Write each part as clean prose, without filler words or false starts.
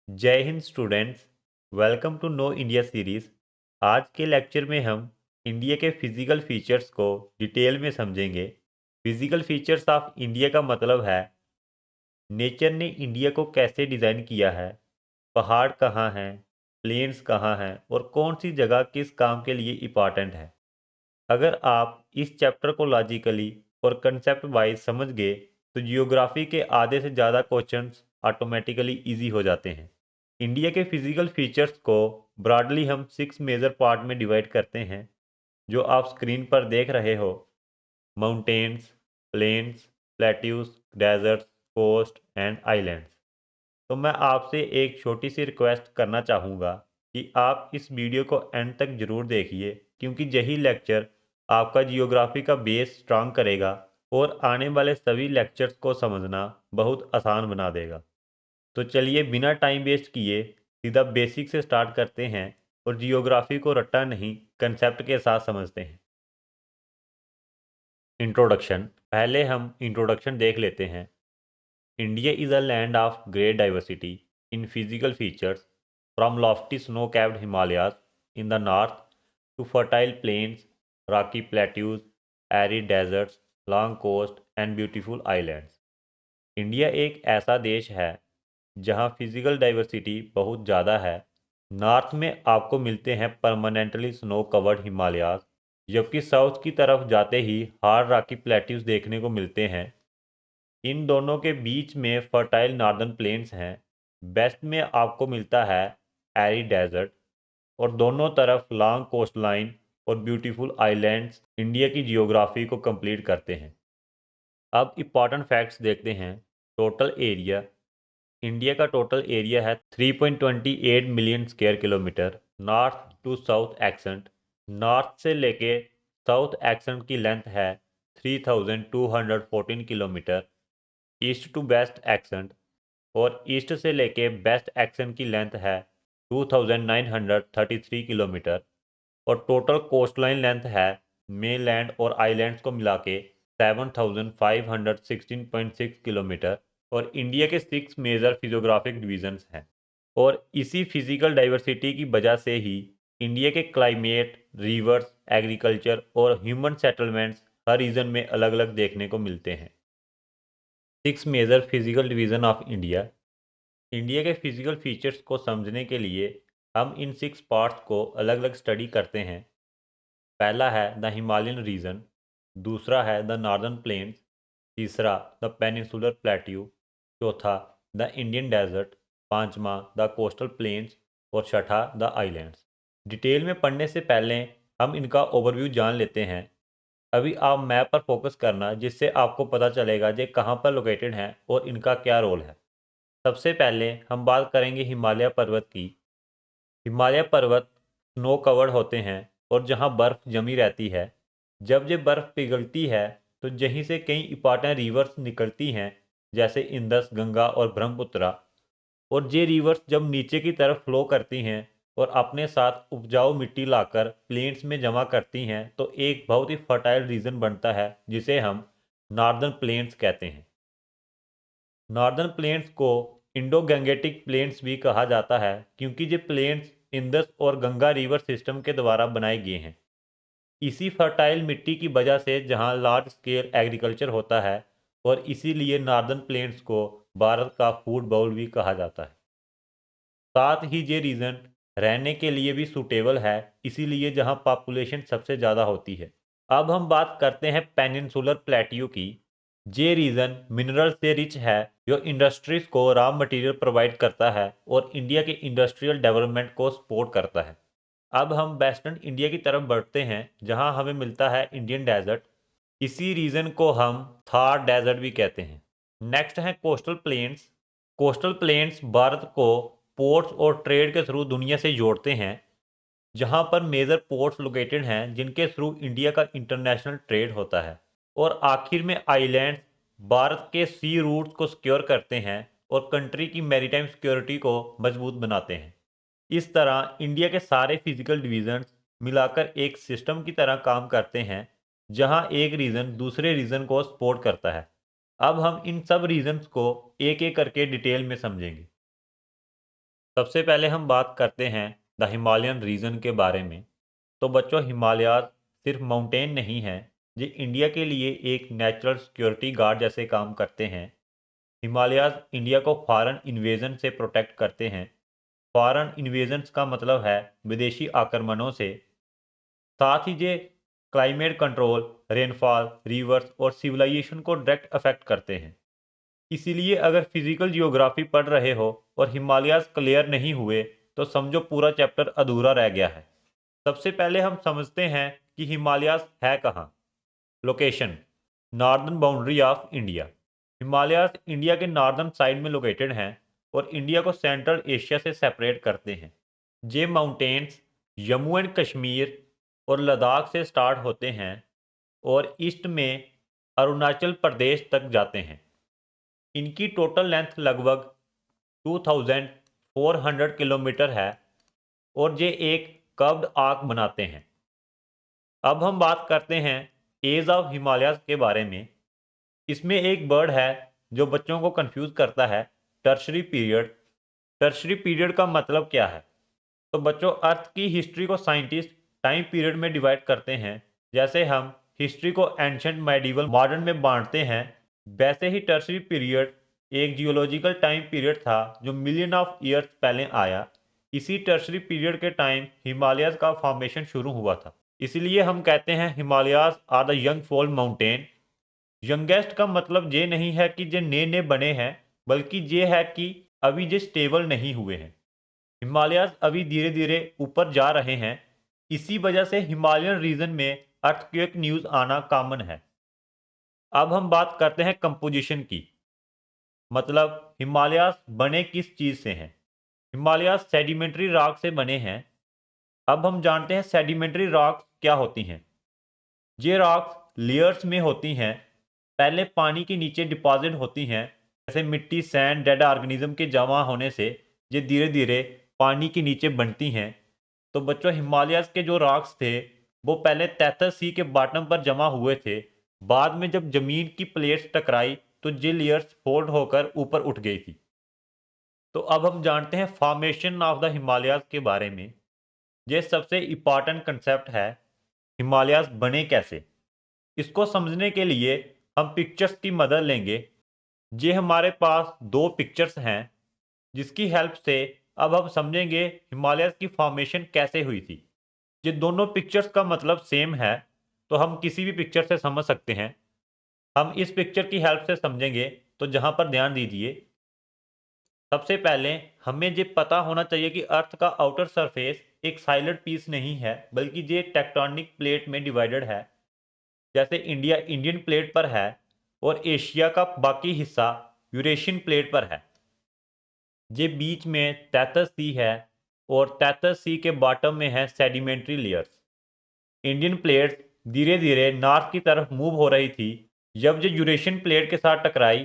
जय हिंद students. Welcome to know India series. आज के लेक्चर में हम इंडिया के फिजिकल फीचर्स को डिटेल में समझेंगे। फिजिकल फीचर्स ऑफ इंडिया का मतलब है नेचर ने इंडिया को कैसे डिज़ाइन किया है, पहाड़ कहाँ हैं, प्लेन्स कहाँ हैं और कौन सी जगह किस काम के लिए इम्पॉर्टेंट है। अगर आप इस चैप्टर को लॉजिकली और कंसेप्ट वाइज समझ गए तो जियोग्राफी के आधे से ज़्यादा क्वेश्चंस ऑटोमेटिकली इजी हो जाते हैं। इंडिया के फिजिकल फीचर्स को ब्रॉडली हम 6 मेजर पार्ट में डिवाइड करते हैं, जो आप स्क्रीन पर देख रहे हो। Mountains, plains, plateaus, deserts, coast and islands. तो मैं आपसे एक छोटी सी रिक्वेस्ट करना चाहूँगा कि आप इस वीडियो को एंड तक ज़रूर देखिए, क्योंकि यही लेक्चर आपका जियोग्राफी का बेस स्ट्रांग करेगा और आने वाले सभी लेक्चर्स को समझना बहुत आसान बना देगा। तो चलिए बिना टाइम वेस्ट किए सीधा बेसिक से स्टार्ट करते हैं और जियोग्राफी को रट्टा नहीं कंसेप्ट के साथ समझते हैं। इंट्रोडक्शन। पहले हम इंट्रोडक्शन देख लेते हैं। India is a land of great diversity in physical features, from lofty snow-capped Himalayas in the north to fertile plains, rocky plateaus, arid deserts, long coast and beautiful islands. India एक ऐसा देश है जहां physical diversity बहुत ज़्यादा है। North में आपको मिलते हैं परमानेंटली स्नो कवर्ड हिमालयाज, जबकि साउथ की तरफ जाते ही हार्ड रॉकी प्लेट्यूज देखने को मिलते हैं। इन दोनों के बीच में फर्टाइल नॉर्दर्न प्लेन्स हैं। वेस्ट में आपको मिलता है एरी डेजर्ट और दोनों तरफ लॉन्ग कोस्ट लाइन और ब्यूटीफुल आइलैंड्स इंडिया की जियोग्राफी को कंप्लीट करते हैं। अब इम्पॉर्टेंट फैक्ट्स देखते हैं। Total area. इंडिया का टोटल एरिया है 3.28 million square kilometre. North to south extent. North से लेके साउथ एक्सेंट की लेंथ है 3214 kilometre. East to west extent और ईस्ट से लेके वेस्ट एक्सेंट की लेंथ है 2933 किलोमीटर। और टोटल कोस्टलाइन लेंथ है मेनलैंड और आइलैंड्स को मिला के 7516.6 किलोमीटर। और इंडिया के 6 मेजर फिजियोग्राफिक डिवीजन्स हैं। और इसी फिजिकल डाइवर्सिटी की वजह से ही इंडिया के क्लाइमेट, रिवर्स, एग्रीकल्चर और ह्यूमन सेटलमेंट्स हर रीजन में अलग अलग देखने को मिलते हैं। 6 major physical division of India. India के फिजिकल फीचर्स को समझने के लिए हम इन 6 पार्ट्स को अलग अलग स्टडी करते हैं। पहला है द हिमालयन रीजन, दूसरा है द नॉर्दर्न प्लेन्स, तीसरा द पेनिनसुलर प्लेट्यू, चौथा द इंडियन डेजर्ट, पांचवा द कोस्टल प्लेन्स और छठा द आइलैंड्स। डिटेल में पढ़ने से पहले हम इनका ओवरव्यू जान लेते हैं। अभी आप मैप पर फोकस करना, जिससे आपको पता चलेगा ये कहाँ पर लोकेटेड हैं और इनका क्या रोल है। सबसे पहले हम बात करेंगे हिमालय पर्वत की। हिमालय पर्वत स्नो कवर्ड होते हैं और जहां बर्फ जमी रहती है। जब ये बर्फ पिघलती है तो यहीं से कई इंपॉर्टेंट रिवर्स निकलती हैं, जैसे इंदस, गंगा और ब्रह्मपुत्रा। और ये रिवर्स जब नीचे की तरफ फ्लो करती हैं और अपने साथ उपजाऊ मिट्टी लाकर प्लेन्स में जमा करती हैं, तो एक बहुत ही फर्टाइल रीजन बनता है जिसे हम नॉर्दर्न प्लेन्स कहते हैं। नॉर्दर्न प्लेन्स को इंडो गैंगेटिक प्लेन्स भी कहा जाता है, क्योंकि ये प्लेन्स इंदस और गंगा रिवर सिस्टम के द्वारा बनाए गए हैं। इसी फर्टाइल मिट्टी की वजह से जहां लार्ज स्केल एग्रीकल्चर होता है, और इसीलिए नॉर्दर्न प्लेन्स को भारत का फूड बाउल भी कहा जाता है। साथ ही ये रीजन रहने के लिए भी सूटेबल है, इसीलिए जहां पॉपुलेशन सबसे ज़्यादा होती है। अब हम बात करते हैं पेनिनसुलर प्लेट्यू की। ये रीजन मिनरल से रिच है, जो इंडस्ट्रीज को रॉ मटेरियल प्रोवाइड करता है और इंडिया के इंडस्ट्रियल डेवलपमेंट को सपोर्ट करता है। अब हम वेस्टर्न इंडिया की तरफ बढ़ते हैं, जहां हमें मिलता है इंडियन डेजर्ट। इसी रीजन को हम थार डेजर्ट भी कहते हैं। नेक्स्ट है coastal planes. Coastal planes Bharat को पोर्ट्स और ट्रेड के थ्रू दुनिया से जोड़ते हैं। जहां पर मेजर पोर्ट्स लोकेटेड हैं जिनके थ्रू इंडिया का इंटरनेशनल ट्रेड होता है। और आखिर में आइलैंड्स भारत के सी रूट्स को सिक्योर करते हैं और कंट्री की मैरीटाइम सिक्योरिटी को मजबूत बनाते हैं। इस तरह इंडिया के सारे फिजिकल डिवीजन्स मिलाकर एक सिस्टम की तरह काम करते हैं, जहां एक रीजन दूसरे रीजन को सपोर्ट करता है। अब हम इन सब रीजन्स को एक एक करके डिटेल में समझेंगे। सबसे पहले हम बात करते हैं द हिमालयन रीजन के बारे में। तो बच्चों, हिमालयाज सिर्फ माउंटेन नहीं हैं, ये इंडिया के लिए एक नेचुरल सिक्योरिटी गार्ड जैसे काम करते हैं। हिमालयाज इंडिया को फॉरेन इन्वेजन से प्रोटेक्ट करते हैं। फॉरेन इन्वेजन्स का मतलब है विदेशी आक्रमणों से। साथ ही ये क्लाइमेट कंट्रोल, रेनफॉल, रिवर्स और सिविलाइजेशन को डायरेक्ट अफेक्ट करते हैं। इसीलिए अगर फिजिकल जियोग्राफी पढ़ रहे हो और हिमालयाज क्लियर नहीं हुए तो समझो पूरा चैप्टर अधूरा रह गया है। सबसे पहले हम समझते हैं कि हिमालयाज है कहाँ। Location: northern boundary of India. Himalayas India के नॉर्दर्न साइड में लोकेटेड हैं और इंडिया को सेंट्रल एशिया से सेपरेट करते हैं। ये माउंटेन्स जम्मू एंड कश्मीर और लद्दाख से स्टार्ट होते हैं और ईस्ट में अरुणाचल प्रदेश तक जाते हैं। इनकी टोटल लेंथ लगभग 2400 किलोमीटर है और ये एक कर्व्ड आर्क बनाते हैं। अब हम बात करते हैं एज ऑफ हिमालयाज के बारे में। इसमें एक वर्ड है जो बच्चों को कंफ्यूज करता है, टर्शरी पीरियड। टर्शरी पीरियड का मतलब क्या है? तो बच्चों, अर्थ की हिस्ट्री को साइंटिस्ट टाइम पीरियड में डिवाइड करते हैं। जैसे हम हिस्ट्री को एंशंट, मेडिवल, मॉडर्न में बांटते हैं, वैसे ही टर्शरी पीरियड एक जियोलॉजिकल टाइम पीरियड था जो मिलियन ऑफ ईयर्स पहले आया। इसी टर्शरी पीरियड के टाइम हिमालयाज का फॉर्मेशन शुरू हुआ था। इसलिए हम कहते हैं Himalayas are the young fold mountain. Youngest का मतलब ये नहीं है कि ये नए नए बने हैं, बल्कि ये है कि अभी ये स्टेबल नहीं हुए हैं। हिमालयाज अभी धीरे धीरे ऊपर जा रहे हैं। इसी वजह से हिमालयन रीजन में अर्थक्वेक न्यूज आना कॉमन है। अब हम बात करते हैं कंपोजिशन की। मतलब हिमालयाज बने किस चीज से हैं। हिमालयाज सेडिमेंट्री रॉक से बने हैं। अब हम जानते हैं सेडिमेंट्री रॉक्स क्या होती हैं। ये रॉक्स लेयर्स में होती हैं। पहले पानी के नीचे डिपॉजिट होती हैं, जैसे मिट्टी, सैंड, डेड ऑर्गेनिज्म के जमा होने से ये धीरे धीरे पानी के नीचे बनती हैं। तो बच्चों, हिमालयाज के जो रॉक्स थे वो पहले तैथस सी के बॉटम पर जमा हुए थे। बाद में जब जमीन की प्लेट्स टकराई तो ये लेयर्स फोल्ड होकर ऊपर उठ गई थी। तो अब हम जानते हैं फॉर्मेशन ऑफ द हिमालयाज के बारे में। ये सबसे इम्पॉर्टेंट कंसेप्ट है, हिमालयाज बने कैसे। इसको समझने के लिए हम पिक्चर्स की मदद लेंगे। ये हमारे पास दो पिक्चर्स हैं जिसकी हेल्प से अब हम समझेंगे हिमालयाज की फॉर्मेशन कैसे हुई थी। ये दोनों पिक्चर्स का मतलब सेम है, तो हम किसी भी पिक्चर से समझ सकते हैं। हम इस पिक्चर की हेल्प से समझेंगे, तो जहां पर ध्यान दीजिए। सबसे पहले हमें ये पता होना चाहिए कि अर्थ का आउटर सरफेस एक साइलेंट पीस नहीं है, बल्कि ये टेक्टोनिक प्लेट में डिवाइडेड है। जैसे इंडिया इंडियन प्लेट पर है और एशिया का बाकी हिस्सा यूरेशियन प्लेट पर है। ये बीच में तैतस सी है और तैतस सी के बॉटम में है सेडिमेंट्री लेयर्स। इंडियन प्लेट्स धीरे धीरे नॉर्थ की तरफ मूव हो रही थी। जब ये यूरेशियन प्लेट के साथ टकराई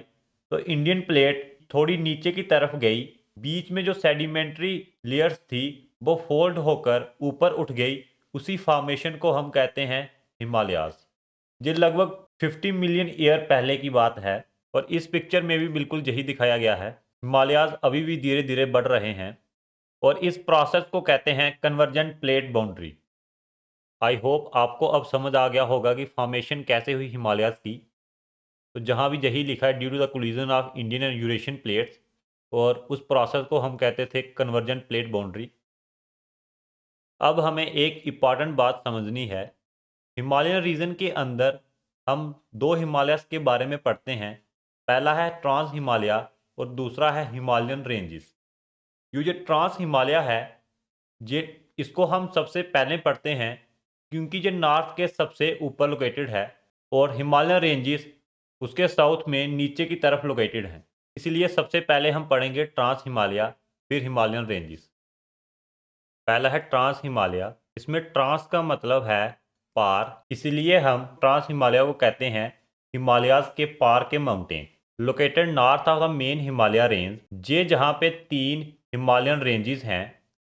तो इंडियन प्लेट थोड़ी नीचे की तरफ गई। बीच में जो सेडिमेंट्री लेयर्स थी वो फोल्ड होकर ऊपर उठ गई। उसी फॉर्मेशन को हम कहते हैं हिमालयाज। ये लगभग 50 मिलियन ईयर पहले की बात है और इस पिक्चर में भी बिल्कुल यही दिखाया गया है। हिमालयाज अभी भी धीरे धीरे बढ़ रहे हैं और इस प्रोसेस को कहते हैं कन्वर्जेंट प्लेट बाउंड्री। आई होप आपको अब समझ आ गया होगा कि फॉर्मेशन कैसे हुई हिमालयाज की। तो जहाँ भी यही लिखा है, due to the collision of Indian and Eurasian plates, और उस प्रोसेस को हम कहते थे कन्वर्जेंट प्लेट बाउंड्री। अब हमें एक इम्पॉर्टेंट बात समझनी है। हिमालयन रीजन के अंदर हम दो हिमालयस के बारे में पढ़ते हैं। पहला है ट्रांस हिमालय और दूसरा है हिमालयन रेंजेस। ये जो ट्रांस हिमालय है, ये इसको हम सबसे पहले पढ़ते हैं क्योंकि ये नॉर्थ के सबसे ऊपर लोकेटेड है और हिमालयन रेंजेस उसके साउथ में नीचे की तरफ लोकेटेड हैं। इसलिए सबसे पहले हम पढ़ेंगे ट्रांस हिमालय, फिर हिमालयन रेंजेस। पहला है ट्रांस हिमालय। इसमें ट्रांस का मतलब है पार, इसलिए हम ट्रांस हिमालय को कहते हैं हिमालयाज के पार के mountain. Located north of the main Himalaya range. ये जहाँ पे 3 हिमालयन रेंजेस हैं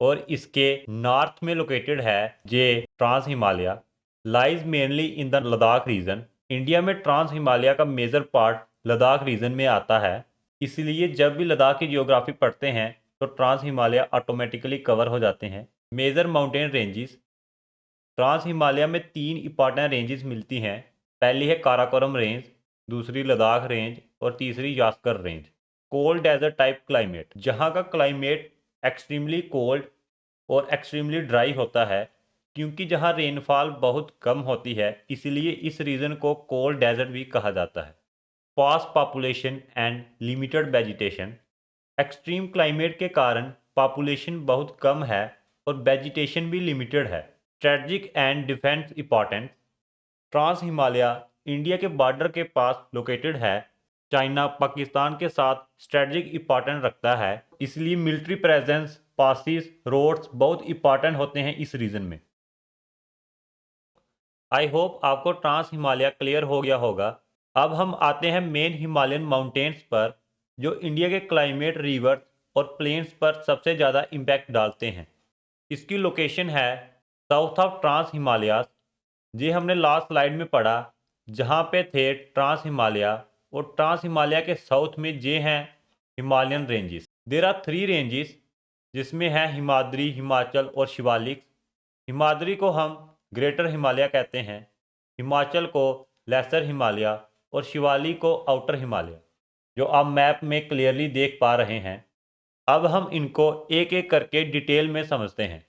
और इसके नॉर्थ में लोकेटेड है ये trans Himalaya. Lies mainly in the Ladakh region. India में ट्रांस हिमालय का मेजर पार्ट लद्दाख रीजन में आता है। इसलिए जब भी लद्दाख की जियोग्राफी पढ़ते हैं तो ट्रांस हिमालय ऑटोमेटिकली कवर हो जाते हैं। Major mountain ranges, trans Himalaya में 3 इंपॉर्टेंट रेंजेस मिलती हैं। पहली है काराकोरम रेंज, दूसरी लद्दाख रेंज और तीसरी Zanskar range. Cold desert type climate, जहाँ का क्लाइमेट एक्सट्रीमली कोल्ड और एक्सट्रीमली ड्राई होता है। क्योंकि जहाँ रेनफॉल बहुत कम होती है, इसलिए इस रीजन को कोल्ड डेजर्ट भी कहा जाता है। Fast population and limited vegetation, extreme climate के कारण पॉपुलेशन बहुत कम है और वेजिटेशन भी लिमिटेड है। Strategic and defence important, trans Himalaya India के बॉर्डर के पास लोकेटेड है। चाइना पाकिस्तान के साथ स्ट्रेटजिक इंपॉर्टेंट रखता है, इसलिए मिलिट्री प्रेजेंस, पासिस, रोड्स बहुत इंपॉर्टेंट होते हैं इस रीजन में। आई होप आपको ट्रांस हिमालय क्लियर हो गया होगा। अब हम आते हैं मेन हिमालयन माउंटेन्स पर, जो इंडिया के क्लाइमेट, रिवर्स और प्लेन्स पर सबसे ज़्यादा इम्पैक्ट डालते हैं। इसकी लोकेशन है साउथ ऑफ ट्रांस हिमालयाज। ये हमने लास्ट स्लाइड में पढ़ा, जहाँ पे थे ट्रांस हिमालय, और ट्रांस हिमालय के साउथ में ये हैं Himalayan ranges. There are 3 ranges, जिसमें है हिमाद्री, हिमाचल और शिवालिक। हिमाद्री को हम ग्रेटर हिमालय कहते हैं, हिमाचल को लेसर हिमालय और शिवालिक को आउटर हिमालय, जो आप मैप में क्लियरली देख पा रहे हैं। अब हम इनको एक एक करके डिटेल में समझते हैं।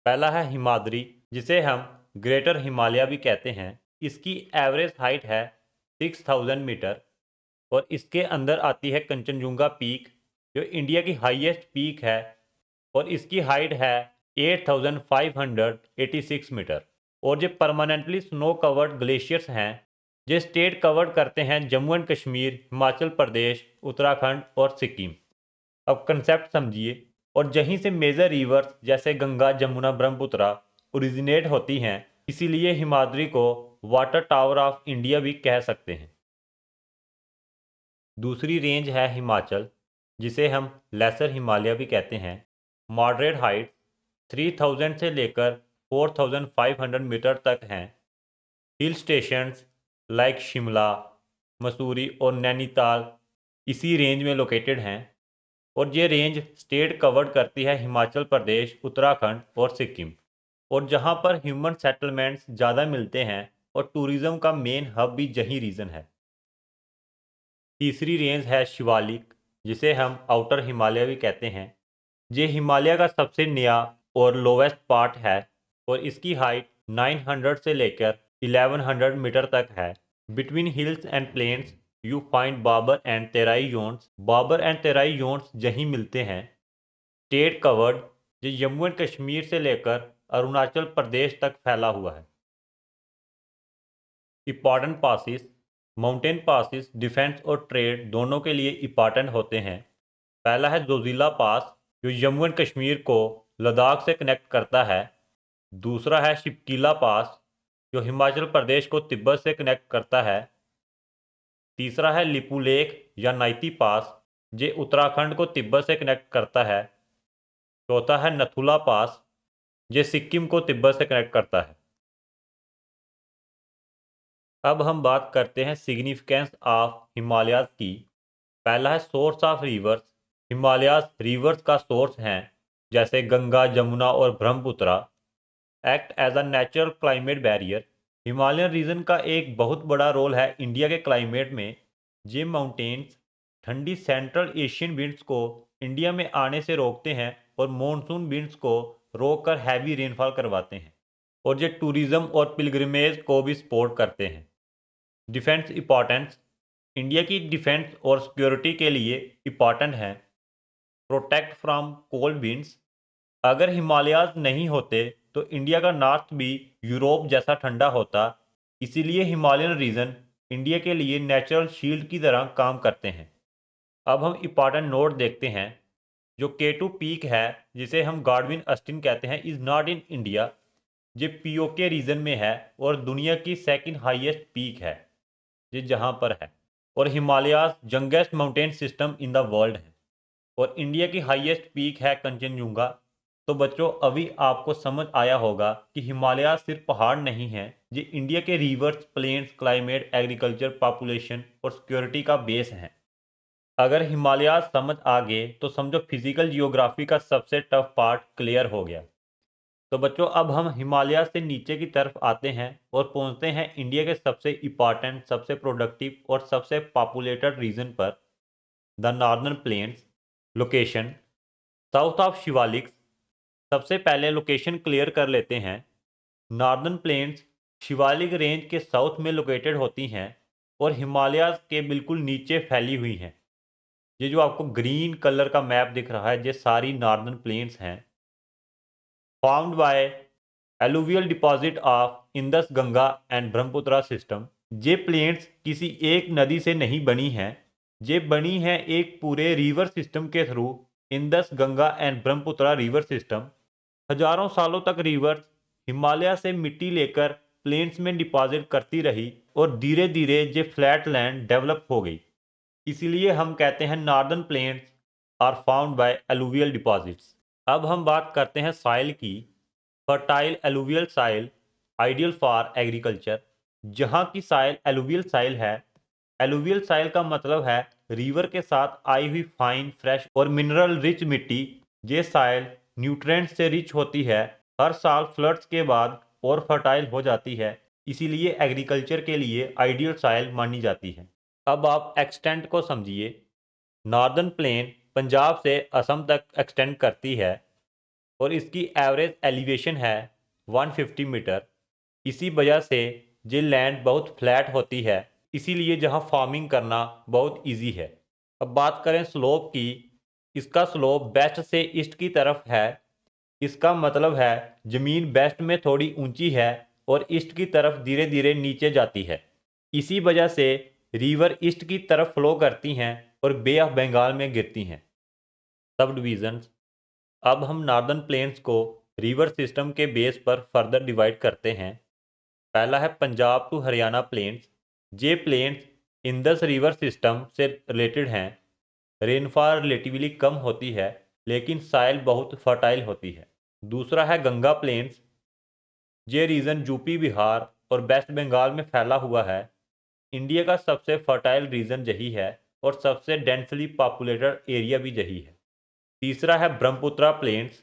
पहला है हिमाद्री, जिसे हम ग्रेटर हिमालय भी कहते हैं। इसकी एवरेज हाइट है 6000 मीटर और इसके अंदर आती है कंचनजुंगा पीक, जो इंडिया की हाईएस्ट पीक है और इसकी हाइट है 8586 मीटर। और जो परमानेंटली स्नो कवर्ड ग्लेशियर्स हैं, जो स्टेट कवर्ड करते हैं जम्मू एंड कश्मीर, हिमाचल प्रदेश, उत्तराखंड और सिक्किम। अब कंसेप्ट समझिए। और जहीं से मेजर रिवर्स जैसे गंगा, जमुना, ब्रह्मपुत्रा ओरिजिनेट होती हैं, इसीलिए हिमाद्री को वाटर टावर ऑफ इंडिया भी कह सकते हैं। दूसरी रेंज है हिमाचल, जिसे हम लेसर हिमालय भी कहते हैं। मॉडरेट हाइट 3000 से लेकर 4500 मीटर तक हैं। Hill stations like Shimla, Mussoorie और नैनीताल इसी रेंज में लोकेटेड हैं। और ये रेंज स्टेट कवर्ड करती है हिमाचल प्रदेश, उत्तराखंड और सिक्किम, और जहाँ पर ह्यूमन सेटलमेंट्स ज़्यादा मिलते हैं और टूरिज्म का मेन हब भी यही रीजन है। तीसरी रेंज है शिवालिक, जिसे हम आउटर हिमालय भी कहते हैं। ये हिमालय का सबसे नया और लोवेस्ट पार्ट है और इसकी हाइट 900 से लेकर 1100 मीटर तक है। Between hills and plains you find Bhabar and Terai zones. Bhabar and Terai zones यहीं मिलते हैं। स्टेट कवर्ड, जो जम्मू एंड कश्मीर से लेकर अरुणाचल प्रदेश तक फैला हुआ है। Important passes, mountain passes defence और ट्रेड दोनों के लिए इंपॉर्टेंट होते हैं। पहला है जोजिला पास, जो जम्मू एंड कश्मीर को लद्दाख से कनेक्ट करता है। दूसरा है शिपकीला पास, जो हिमाचल प्रदेश को तिब्बत से कनेक्ट करता है। तीसरा है लिपुलेख या नाइती पास, जो उत्तराखंड को तिब्बत से कनेक्ट करता है। चौथा है नथुला पास, जो सिक्किम को तिब्बत से कनेक्ट करता है। अब हम बात करते हैं सिग्निफिकेंस ऑफ हिमालयाज की। पहला है source of rivers. Himalayas rivers का सोर्स हैं, जैसे गंगा, जमुना और Brahmaputra. Act as a natural climate barrier, Himalayan region का एक बहुत बड़ा रोल है इंडिया के क्लाइमेट में। ये माउंटेन्स ठंडी सेंट्रल एशियन विंड्स को इंडिया में आने से रोकते हैं और मॉनसून विंड्स को रोककर हैवी रेनफॉल करवाते हैं। और ये टूरिज्म और पिलग्रिमेज को भी सपोर्ट करते हैं। डिफेंस इंपॉर्टेंस, इंडिया की डिफेंस और सिक्योरिटी के लिए इंपॉर्टेंट है। प्रोटेक्ट फ्रॉम कोल्ड विंड्स, अगर हिमालयाज नहीं होते तो इंडिया का नॉर्थ भी यूरोप जैसा ठंडा होता। इसीलिए हिमालयन रीजन इंडिया के लिए नेचुरल शील्ड की तरह काम करते हैं। अब हम इंपॉर्टेंट नोट देखते हैं। जो K2 पीक है, जिसे हम गार्डविन अस्टिन कहते हैं, इज़ नॉट इन इंडिया। ये पीओके रीजन में है और दुनिया की सेकंड हाईएस्ट पीक है, ये जहाँ पर है। और Himalayas youngest mountain system in the world है। और इंडिया की हाईएस्ट पीक है कंचनजुंगा। तो बच्चों, अभी आपको समझ आया होगा कि हिमालय सिर्फ पहाड़ नहीं है, ये इंडिया के rivers, plains, climate, agriculture, population और सिक्योरिटी का बेस है। अगर हिमालय समझ आ गए तो समझो फिजिकल जियोग्राफी का सबसे टफ पार्ट क्लियर हो गया। तो बच्चों अब हम हिमालय से नीचे की तरफ आते हैं और पहुंचते हैं इंडिया के सबसे इम्पॉर्टेंट, सबसे प्रोडक्टिव और सबसे पॉपुलेटेड रीजन पर, the northern plains. Location south of Shivaliks. सबसे पहले लोकेशन क्लियर कर लेते हैं। नॉर्दर्न प्लेन्स शिवालिक रेंज के साउथ में लोकेटेड होती हैं और हिमालय के बिल्कुल नीचे फैली हुई हैं। ये जो आपको ग्रीन कलर का मैप दिख रहा है, ये सारी नॉर्दर्न प्लेन्स हैं, formed by alluvial deposit of Indus Ganga and Brahmaputra system. ये प्लेन्स किसी एक नदी से नहीं बनी हैं, ये बनी हैं एक पूरे रिवर सिस्टम के through, Indus Ganga and Brahmaputra river system. हजारों सालों तक रिवर्स हिमालय से मिट्टी लेकर प्लेन्स में डिपॉजिट करती रही और धीरे धीरे ये फ्लैट लैंड डेवलप हो गई। इसीलिए हम कहते हैं northern plains are found by alluvial deposits. अब हम बात करते हैं सॉइल की। Fertile alluvial soil, ideal for agriculture. जहाँ की सॉइल एलुवियल सॉइल है। एलुवियल सॉइल का मतलब है रिवर के साथ आई हुई फाइन, फ्रेश और मिनरल रिच मिट्टी। ये सॉइल न्यूट्रिएंट्स से रिच होती है, हर साल फ्लड्स के बाद और फर्टाइल हो जाती है, इसीलिए एग्रीकल्चर के लिए आइडियल सॉइल मानी जाती है। अब आप एक्सटेंट को समझिए। नॉर्दर्न प्लेन पंजाब से असम तक एक्सटेंड करती है और इसकी एवरेज एलिवेशन है 150 मीटर। इसी वजह से ये लैंड बहुत फ्लैट होती है, इसीलिए जहाँ फार्मिंग करना बहुत इजी है। अब बात करें स्लोप की। इसका स्लोप वेस्ट से ईस्ट की तरफ है। इसका मतलब है ज़मीन वेस्ट में थोड़ी ऊंची है और ईस्ट की तरफ धीरे धीरे नीचे जाती है। इसी वजह से रिवर ईस्ट की तरफ फ्लो करती हैं और बे ऑफ बंगाल में गिरती हैं। सब डिवीजन्स। अब हम नॉर्दर्न प्लेन्स को रिवर सिस्टम के बेस पर फर्दर डिवाइड करते हैं। पहला है पंजाब टू हरियाणा प्लेन्स। ये प्लेन्स इंदस रिवर सिस्टम से रिलेटेड हैं। रेनफॉल रिलेटिवली कम होती है लेकिन सॉइल बहुत फर्टाइल होती है। दूसरा है गंगा प्लेन्स। ये रीजन यूपी, बिहार और वेस्ट बंगाल में फैला हुआ है। इंडिया का सबसे फर्टाइल रीजन यही है और सबसे डेंसली पॉपुलेटेड एरिया भी यही है। तीसरा है ब्रह्मपुत्रा प्लेन्स।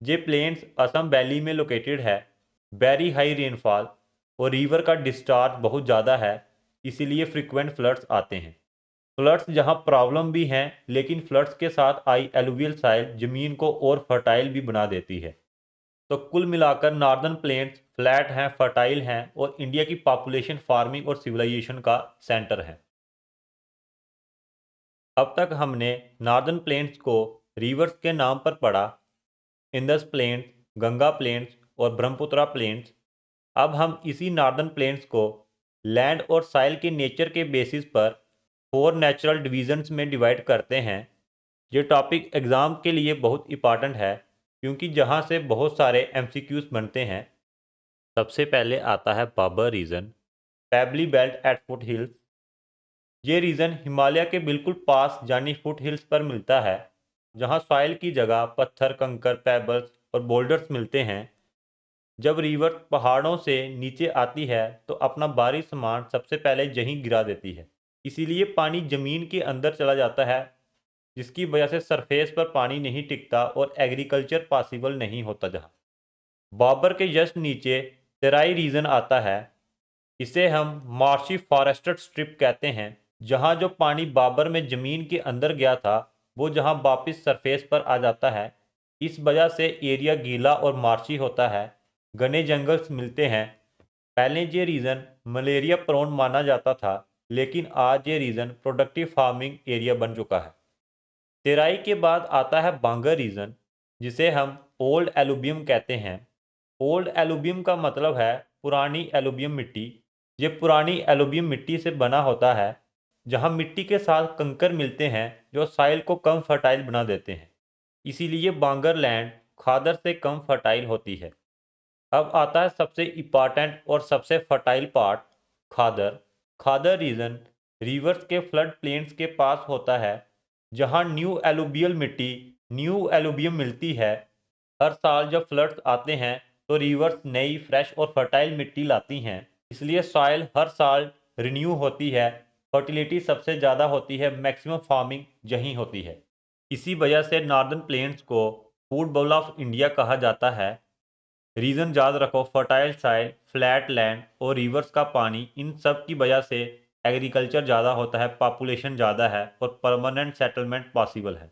ये प्लेन्स असम वैली में लोकेटेड है। वेरी हाई रेनफॉल और रिवर का डिस्चार्ज बहुत ज़्यादा है, इसीलिए फ्रिक्वेंट फ्लड्स आते हैं। फ्लड्स जहाँ प्रॉब्लम भी हैं, लेकिन फ्लड्स के साथ आई एलुवियल साइल ज़मीन को और फर्टाइल भी बना देती है। तो कुल मिलाकर नॉर्दर्न प्लेन्स फ्लैट हैं, फर्टाइल हैं और इंडिया की पॉपुलेशन, फार्मिंग और सिविलाइजेशन का सेंटर है। अब तक हमने नॉर्दर्न प्लेन्स को रिवर्स के नाम पर पढ़ा, इंदस प्लेन्स, गंगा प्लेन्स और ब्रह्मपुत्रा प्लेन्स। अब हम इसी नॉर्दर्न प्लेन्स को लैंड और साइल के नेचर के बेसिस पर 4 नेचुरल डिवीजन्स में डिवाइड करते हैं। ये टॉपिक एग्ज़ाम के लिए बहुत इंपॉर्टेंट है क्योंकि जहाँ से बहुत सारे एमसीक्यूज बनते हैं। सबसे पहले आता है Bhabar region, pebbly belt at foothills. ये रीजन हिमालय के बिल्कुल पास यानी फुट हिल्स पर मिलता है, जहाँ सॉइल की जगह पत्थर, कंकर, पेबल्स और बोल्डर्स मिलते हैं। जब रिवर पहाड़ों से नीचे आती है तो अपना भारी सामान सबसे पहले यहीं गिरा देती है, इसीलिए पानी जमीन के अंदर चला जाता है, जिसकी वजह से सरफेस पर पानी नहीं टिकता और एग्रीकल्चर पॉसिबल नहीं होता। जहाँ बाबर के जस्ट नीचे तेराई रीजन आता है, इसे हम मार्शी फॉरेस्टेड स्ट्रिप कहते हैं। जहाँ जो पानी बाबर में ज़मीन के अंदर गया था वो जहाँ वापस सरफेस पर आ जाता है। इस वजह से एरिया गीला और मार्शी होता है, घने जंगल्स मिलते हैं। पहले ये रीजन मलेरिया प्रोन माना जाता था, लेकिन आज ये रीजन प्रोडक्टिव फार्मिंग एरिया बन चुका है। तेराई के बाद आता है बांगर रीजन, जिसे हम ओल्ड एलुबियम कहते हैं। ओल्ड एलुबियम का मतलब है पुरानी एलुबियम मिट्टी। ये पुरानी एलुबियम मिट्टी से बना होता है, जहाँ मिट्टी के साथ कंकर मिलते हैं जो सॉइल को कम फर्टाइल बना देते हैं, इसीलिए बांगर लैंड खादर से कम फर्टाइल होती है। अब आता है सबसे इम्पॉर्टेंट और सबसे फर्टाइल पार्ट, खादर। खादर रीजन रिवर्स के फ्लड प्लेन्स के पास होता है, जहाँ न्यू एलुबियल मिट्टी, न्यू एलुबियम मिलती है। हर साल जब फ्लड्स आते हैं तो रिवर्स नई, फ्रेश और फर्टाइल मिट्टी लाती हैं, इसलिए सॉइल हर साल रिन्यू होती है। फर्टिलिटी सबसे ज़्यादा होती है, मैक्सिमम फार्मिंग यहीं होती है। इसी वजह से नॉर्दर्न प्लेन्स को फूड बाउल ऑफ इंडिया कहा जाता है। रीज़न याद रखो, फर्टाइल साइल, फ्लैट लैंड और रिवर्स का पानी, इन सब की वजह से एग्रीकल्चर ज़्यादा होता है, पॉपुलेशन ज़्यादा है और परमानेंट सेटलमेंट पॉसिबल है।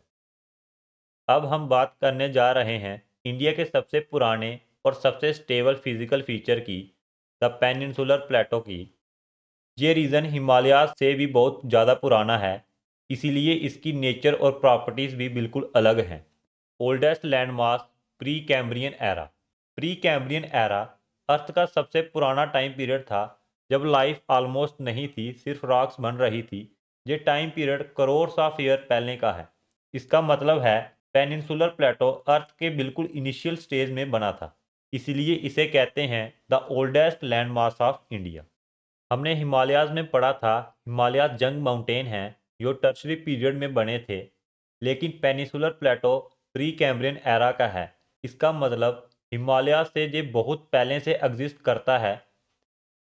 अब हम बात करने जा रहे हैं इंडिया के सबसे पुराने और सबसे स्टेबल फिजिकल फीचर की, द पेनिनसुलर प्लेटो की। ये रीजन हिमालयाज से भी बहुत ज़्यादा पुराना है, इसीलिए इसकी नेचर और प्रॉपर्टीज़ भी बिल्कुल अलग हैं। Oldest landmark, pre Cambrian era. Pre Cambrian era earth का सबसे पुराना टाइम पीरियड था, जब लाइफ ऑलमोस्ट नहीं थी, सिर्फ रॉक्स बन रही थी। ये time period crores of year पहले का है। इसका मतलब है पेनिनसुलर प्लेटो अर्थ के बिल्कुल इनिशियल स्टेज में बना था, इसीलिए इसे कहते हैं the oldest landmark of India. हमने हिमालयाज में पढ़ा था, हिमालयाज जंग माउंटेन हैं जो टर्शरी पीरियड में बने थे, लेकिन पेनिसुलर प्लेटो प्री कैम्ब्रियन एरा का है। इसका मतलब हिमालय से ये बहुत पहले से एग्जिस्ट करता है।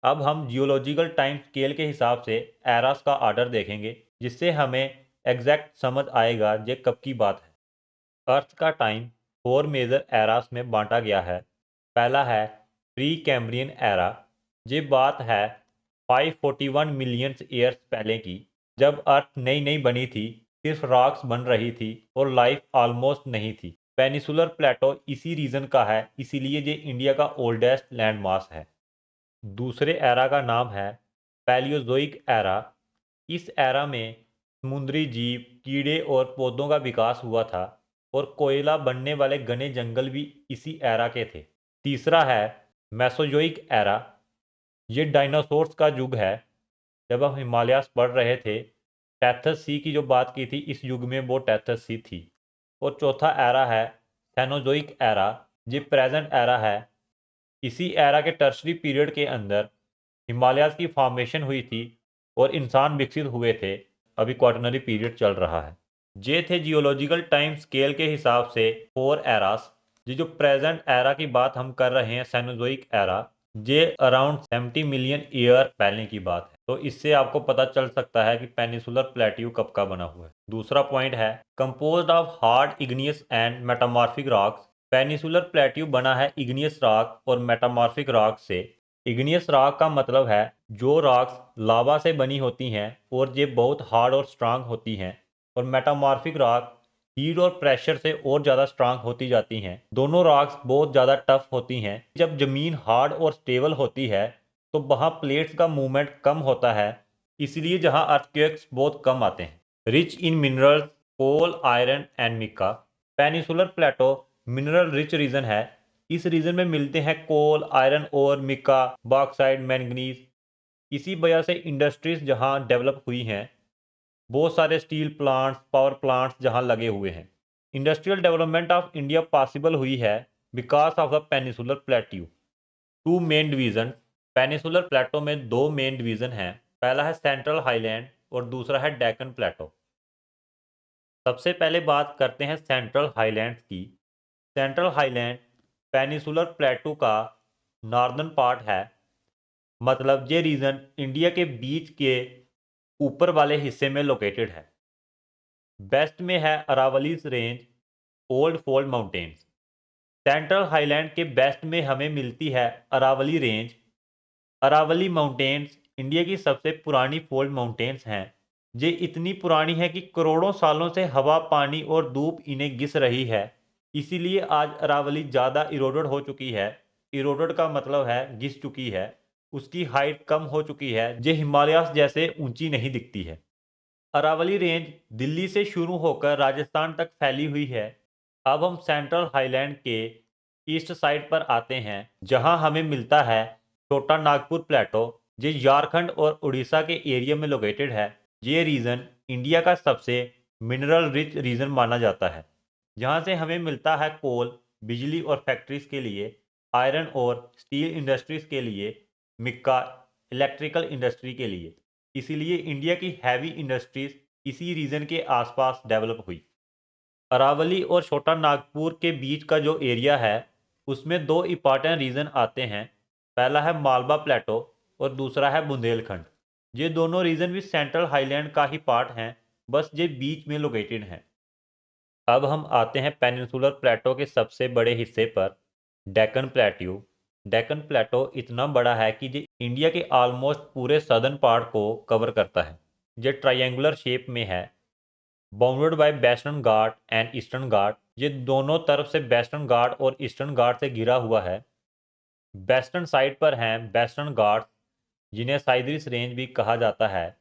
अब हम जियोलॉजिकल टाइम स्केल के हिसाब से एरास का आर्डर देखेंगे, जिससे हमें एग्जैक्ट समझ आएगा ये कब की बात है। अर्थ का टाइम 4 मेजर एरास में बांटा गया है। पहला है प्री कैम्ब्रियन एरा। ये बात है 541 मिलियन ईयर्स पहले की, जब अर्थ नई नई बनी थी, सिर्फ रॉक्स बन रही थी और लाइफ ऑलमोस्ट नहीं थी। पेनिसुलर प्लेटो इसी रीजन का है, इसीलिए ये इंडिया का ओल्डेस्ट लैंडमास है। दूसरे एरा का नाम है पैलियोजोइक एरा। इस एरा में समुद्री जीव, कीड़े और पौधों का विकास हुआ था और कोयला बनने वाले घने जंगल भी इसी एरा के थे। तीसरा है मेसोजोइक एरा। ये डायनासोर्स का युग है। जब हम हिमालयास पढ़ रहे थे, टेथस सी की जो बात की थी, इस युग में वो टेथस सी थी। और चौथा एरा है सेनोजोइक एरा। ये प्रेजेंट एरा है। इसी एरा के टर्शरी पीरियड के अंदर हिमालयाज की फॉर्मेशन हुई थी और इंसान विकसित हुए थे। अभी क्वाटरनरी पीरियड चल रहा है। ये थे जियोलॉजिकल टाइम स्केल के हिसाब से 4 एरास। ये जो प्रेजेंट एरा की बात हम कर रहे हैं, सेनोजोइक एरा, ये अराउंड 70 मिलियन ईयर पहले की बात है। तो इससे आपको पता चल सकता है कि पेनिसुलर प्लेट्यू कब का बना हुआ है। दूसरा पॉइंट है composed of hard igneous and metamorphic rocks. Peninsular plateau बना है इग्नियस रॉक और मेटामॉर्फिक रॉक से। इग्नियस रॉक का मतलब है जो रॉक्स लावा से बनी होती हैं और ये बहुत हार्ड और स्ट्रांग होती हैं, और मेटामॉर्फिक रॉक हीट और प्रेशर से और ज़्यादा स्ट्रांग होती जाती हैं। दोनों रॉक्स बहुत ज़्यादा टफ होती हैं। जब ज़मीन हार्ड और स्टेबल होती है तो वहाँ प्लेट्स का मूवमेंट कम होता है, इसलिए जहाँ अर्थक्वेक्स बहुत कम आते हैं। Rich in minerals, coal, iron and mica. Peninsular plateau mineral rich region है। इस रीजन में मिलते हैं कोल, आयरन और मिका, बॉक्साइट, मैंगनीज। इसी वजह से इंडस्ट्रीज जहाँ डेवलप हुई हैं, बहुत सारे स्टील प्लांट्स, पावर प्लांट्स जहाँ लगे हुए हैं। Industrial development of India possible हुई है because of the peninsular plateau. Two main division. Peninsular plateau में दो मेन डिवीजन हैं। पहला है सेंट्रल हाईलैंड और दूसरा है डेक्कन प्लेटो। सबसे पहले बात करते हैं सेंट्रल हाईलैंड्स की। सेंट्रल हाईलैंड पेनिसुलर प्लेटू का नॉर्दर्न पार्ट है। मतलब ये रीजन इंडिया के बीच के ऊपर वाले हिस्से में लोकेटेड है। वेस्ट में है Aravallis range, old fold mountains. Central highland के वेस्ट में हमें मिलती है Aravalli range. Aravalli mountains India की सबसे पुरानी फोल्ड माउंटेन्स हैं। ये इतनी पुरानी है कि करोड़ों सालों से हवा, पानी और धूप इन्हें घिस रही है। इसीलिए आज अरावली ज़्यादा इरोडेड हो चुकी है। इरोडेड का मतलब है घिस चुकी है। उसकी हाइट कम हो चुकी है, जो हिमालयास जैसे ऊंची नहीं दिखती है। अरावली रेंज दिल्ली से शुरू होकर राजस्थान तक फैली हुई है। अब हम सेंट्रल हाईलैंड के ईस्ट साइड पर आते हैं, जहां हमें मिलता है छोटा नागपुर प्लेटो, जो झारखंड और उड़ीसा के एरिया में लोकेटेड है। ये रीजन इंडिया का सबसे मिनरल रिच रीजन माना जाता है। जहां से हमें मिलता है कोल बिजली और फैक्ट्रीज के लिए, आयरन और स्टील इंडस्ट्रीज के लिए, मिक्का इलेक्ट्रिकल इंडस्ट्री के लिए। इसीलिए इंडिया की हैवी इंडस्ट्रीज इसी रीजन के आसपास डेवलप हुई। अरावली और छोटा नागपुर के बीच का जो एरिया है, उसमें दो इंपॉर्टेंट रीजन आते हैं। पहला है मालवा प्लेटो और दूसरा है बुंदेलखंड। ये दोनों रीजन भी सेंट्रल हाईलैंड का ही पार्ट हैं, बस ये बीच में लोकेटेड हैं। अब हम आते हैं पेनिनसुलर प्लेटो के सबसे बड़े हिस्से पर, डेक्कन प्लेट्यू। डेक्कन प्लेटो इतना बड़ा है कि ये इंडिया के ऑलमोस्ट पूरे सदर्न पार्ट को कवर करता है। ये ट्रायंगुलर शेप में है, bounded by western Ghat and eastern Ghat. ये दोनों तरफ से वेस्टर्न घाट और ईस्टर्न घाट से घिरा हुआ है। वेस्टर्न साइड पर हैं वेस्टर्न घाट्स, जिन्हें साइद्रिस रेंज भी कहा जाता है।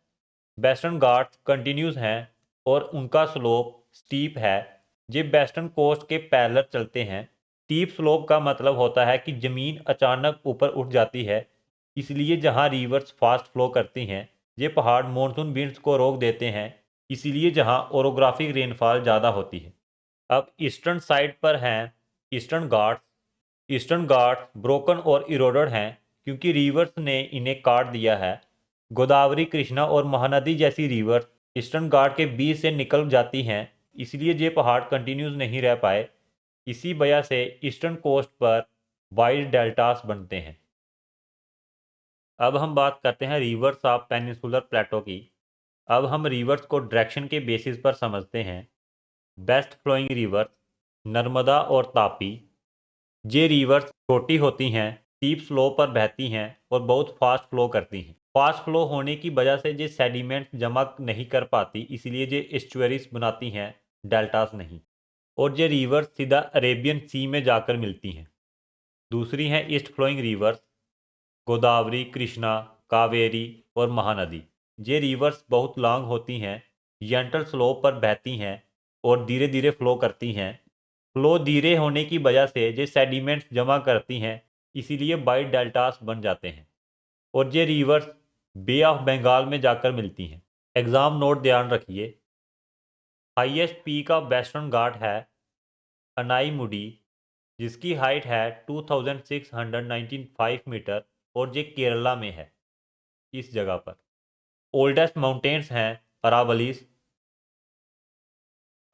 वेस्टर्न घाट्स कंटिन्यूस हैं और उनका स्लोप स्टीप है। ये वेस्टर्न कोस्ट के पैरेलल चलते हैं। स्टीप स्लोप का मतलब होता है कि ज़मीन अचानक ऊपर उठ जाती है, इसलिए जहाँ रिवर्स फास्ट फ्लो करती हैं, ये पहाड़ मॉनसून विंड्स को रोक देते हैं, इसीलिए जहाँ ओरोग्राफिक रेनफॉल ज़्यादा होती है। अब ईस्टर्न साइड पर हैं eastern Ghats. Eastern Ghats broken और इरोडेड हैं क्योंकि रिवर्स ने इन्हें काट दिया है। गोदावरी, कृष्णा और महानदी जैसी रिवर्स ईस्टर्न घाट के बीच से निकल जाती हैं, इसलिए ये पहाड़ कंटिन्यूस नहीं रह पाए। इसी वजह से ईस्टर्न कोस्ट पर वाइड डेल्टास बनते हैं। अब हम बात करते हैं रिवर्स ऑफ पेनिनसुलर प्लेटो की। अब हम रिवर्स को डायरेक्शन के बेसिस पर समझते हैं। बेस्ट फ्लोइंग रिवर्स नर्मदा और तापी। ये रिवर्स छोटी होती हैं, स्टीप स्लो पर बहती हैं और बहुत फास्ट फ्लो करती हैं। फास्ट फ्लो होने की वजह से ये सेडिमेंट्स जमा नहीं कर पाती, इसलिए ये एस्चुअरीज बनाती हैं, डेल्टास नहीं। और ये रिवर्स सीधा अरेबियन सी में जाकर मिलती हैं। दूसरी हैं east flowing rivers Godavari, Krishna, Kaveri और महानदी। ये रिवर्स बहुत लॉन्ग होती हैं, जेंटल स्लोप पर बहती हैं और धीरे धीरे फ्लो करती हैं। फ्लो धीरे होने की वजह से ये सेडिमेंट्स जमा करती हैं, इसीलिए वाइड डेल्टास बन जाते हैं। और ये रिवर्स बे ऑफ बंगाल में जाकर मिलती हैं। एग्जाम नोट ध्यान रखिए। हाईएस्ट पीक ऑफ वेस्टर्न घाट है अनाईमुडी, जिसकी हाइट है 2695 मीटर और ये केरला में है। इस जगह पर ओल्डेस्ट माउंटेन्स हैं अरावलीज।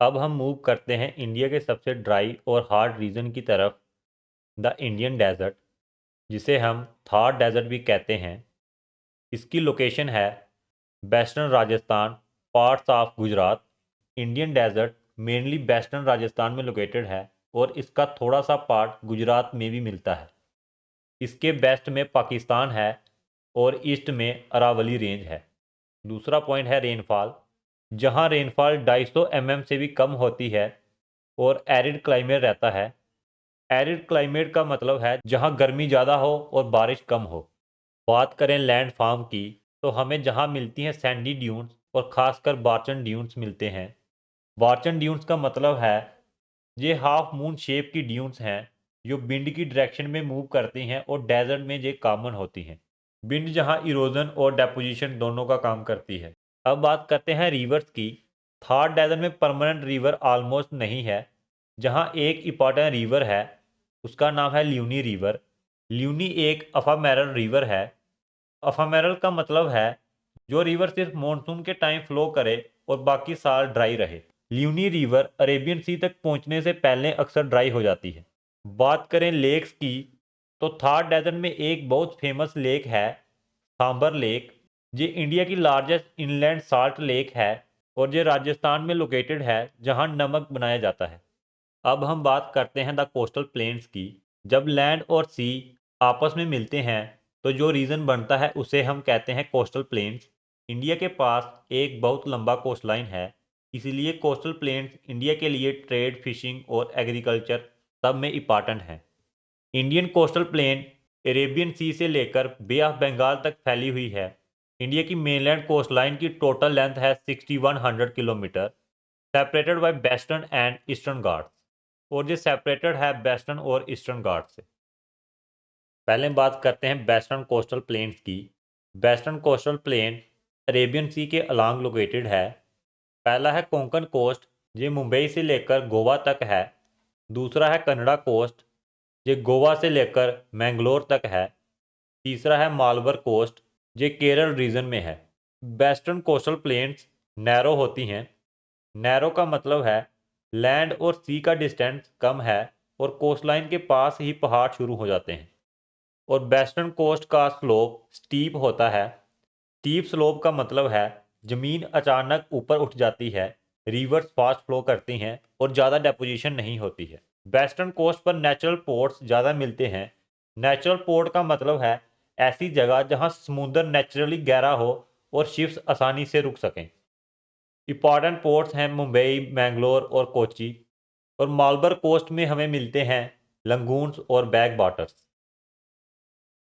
अब हम मूव करते हैं इंडिया के सबसे ड्राई और हार्ड रीजन की तरफ, द इंडियन डेजर्ट, जिसे हम थार डेजर्ट भी कहते हैं। इसकी लोकेशन है western Rajasthan, parts of Gujarat. Indian desert mainly western Rajasthan में लोकेटेड है और इसका थोड़ा सा पार्ट गुजरात में भी मिलता है। इसके वेस्ट में पाकिस्तान है और ईस्ट में अरावली रेंज है। दूसरा पॉइंट है रेनफॉल, जहां रेनफॉल 250 mm से भी कम होती है और एरिड क्लाइमेट रहता है। एरिड क्लाइमेट का मतलब है जहां गर्मी ज़्यादा हो और बारिश कम हो। बात करें लैंड फार्म की, तो हमें जहां मिलती हैं सैंडी ड्यून्स और ख़ासकर बार्चन ड्यून्स मिलते हैं। बार्चन ड्यून्स का मतलब है ये हाफ मून शेप की ड्यून्स हैं जो विंड की डायरेक्शन में मूव करती हैं और डेजर्ट में ये कॉमन होती हैं। विंड जहां इरोजन और डेपोजिशन दोनों का काम करती है। अब बात करते हैं रिवर्स की। थार डेजर्ट में परमानेंट रिवर ऑलमोस्ट नहीं है। जहां एक इंपॉर्टेंट रिवर है उसका नाम है ल्यूनी रिवर। ल्यूनी एक अफामेरल रिवर है। अफामेरल का मतलब है जो रिवर सिर्फ मॉनसून के टाइम फ्लो करे और बाकी साल ड्राई रहे। ल्यूनी रिवर अरेबियन सी तक पहुंचने से पहले अक्सर ड्राई हो जाती है। बात करें लेक्स की, तो थार डेजर्ट में एक बहुत फेमस लेक है सांबर लेक। ये इंडिया की लार्जेस्ट इनलैंड साल्ट लेक है और ये राजस्थान में लोकेटेड है जहां नमक बनाया जाता है। अब हम बात करते हैं द कोस्टल प्लेन्स की। जब लैंड और सी आपस में मिलते हैं तो जो रीजन बनता है उसे हम कहते हैं कोस्टल प्लेन्स। इंडिया के पास एक बहुत लंबा कोस्ट लाइन है, इसीलिए कोस्टल प्लेन्स इंडिया के लिए ट्रेड, फिशिंग और एग्रीकल्चर सब में इम्पॉर्टेंट हैं। इंडियन कोस्टल प्लेन अरेबियन सी से लेकर बे ऑफ बंगाल तक फैली हुई है। इंडिया की मेनलैंड कोस्ट लाइन की टोटल लेंथ है 6100 kilometre, separated by western and eastern Ghats. और ये सेपरेटेड है वेस्टर्न और ईस्टर्न घाट से। पहले बात करते हैं वेस्टर्न कोस्टल प्लेन्स की। वेस्टर्न कोस्टल प्लेन अरेबियन सी के अलांग लोकेटेड है। पहला है कोंकण कोस्ट, ये मुंबई से लेकर गोवा तक है। दूसरा है कन्नड़ा कोस्ट, ये गोवा से लेकर मैंगलोर तक है। तीसरा है मालबर कोस्ट, ये केरल रीजन में है। वेस्टर्न कोस्टल प्लेन्स नैरो होती हैं। नैरो का मतलब है लैंड और सी का डिस्टेंस कम है और कोस्टलाइन के पास ही पहाड़ शुरू हो जाते हैं। और वेस्टर्न कोस्ट का स्लोप स्टीप होता है। स्टीप स्लोप का मतलब है जमीन अचानक ऊपर उठ जाती है, रिवर्स फास्ट फ्लो करती हैं और ज़्यादा डेपोजिशन नहीं होती है। वेस्टर्न कोस्ट पर नेचुरल पोर्ट्स ज़्यादा मिलते हैं। नेचुरल पोर्ट का मतलब है ऐसी जगह जहां समुद्र नेचुरली गहरा हो और शिप्स आसानी से रुक सकें। इंपॉर्टेंट पोर्ट्स हैं मुंबई, मैंगलोर और कोची। और मालबर कोस्ट में हमें मिलते हैं लंगून्स और बैक वाटर्स।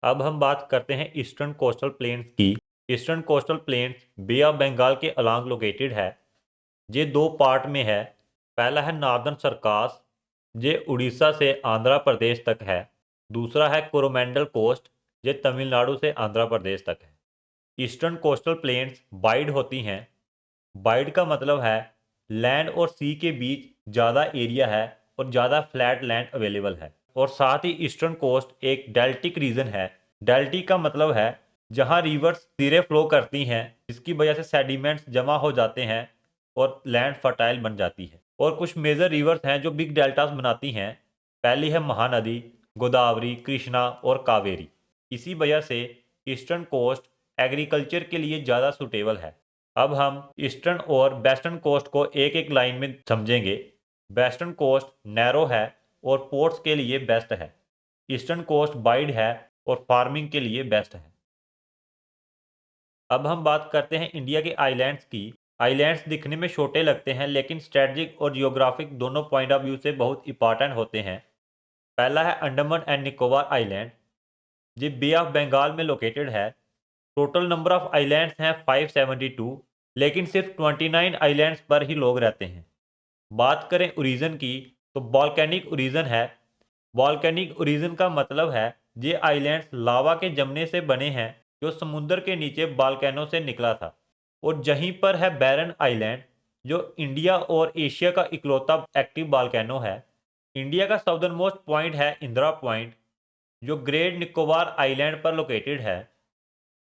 अब हम बात करते हैं ईस्टर्न कोस्टल प्लेन्स की। Eastern coastal plains bay of Bengal के अलांग लोकेटेड है। ये दो पार्ट में है। पहला है नॉर्दर्न सरकास, ये उड़ीसा से आंध्र प्रदेश तक है। दूसरा है कोरोमेंडल कोस्ट, ये तमिलनाडु से आंध्र प्रदेश तक है। ईस्टर्न कोस्टल प्लेन्स वाइड होती हैं। वाइड का मतलब है लैंड और सी के बीच ज़्यादा एरिया है और ज़्यादा फ्लैट लैंड अवेलेबल है। और साथ ही ईस्टर्न कोस्ट एक डेल्टिक रीजन है। डेल्टिक का मतलब है जहां रिवर्स सिरे फ्लो करती हैं, जिसकी वजह से सेडिमेंट्स जमा हो जाते हैं और लैंड फर्टाइल बन जाती है। और कुछ मेजर रिवर्स हैं जो बिग डेल्टास बनाती हैं। पहली है महानदी, गोदावरी, कृष्णा और कावेरी। इसी वजह से ईस्टर्न कोस्ट एग्रीकल्चर के लिए ज़्यादा सुटेबल है। अब हम ईस्टर्न और वेस्टर्न कोस्ट को एक एक लाइन में समझेंगे। वेस्टर्न कोस्ट नैरो है और पोर्ट्स के लिए बेस्ट है। ईस्टर्न कोस्ट वाइड है और फार्मिंग के लिए बेस्ट है। अब हम बात करते हैं इंडिया के आइलैंड्स की। आइलैंड्स दिखने में छोटे लगते हैं लेकिन स्ट्रेटजिक और जियोग्राफिक दोनों पॉइंट ऑफ व्यू से बहुत इंपॉर्टेंट होते हैं। पहला है अंडमान एंड निकोबार आइलैंड, ये बे ऑफ बंगाल में लोकेटेड है। टोटल नंबर ऑफ आइलैंड्स हैं 572, लेकिन सिर्फ 29 आइलैंड्स पर ही लोग रहते हैं। बात करें ओरिजिन की तो वॉल्केनिक ओरिजिन है। वॉल्केनिक ओरिजिन का मतलब है ये आइलैंड्स लावा के जमने से बने हैं जो समुद्र के नीचे वॉल्केनो से निकला था। और जहीं पर है बैरन आइलैंड, जो इंडिया और एशिया का इकलौता एक्टिव वॉल्केनो है। इंडिया का साउदर्न मोस्ट पॉइंट है इंदिरा पॉइंट, जो ग्रेट निकोबार आइलैंड पर लोकेटेड है।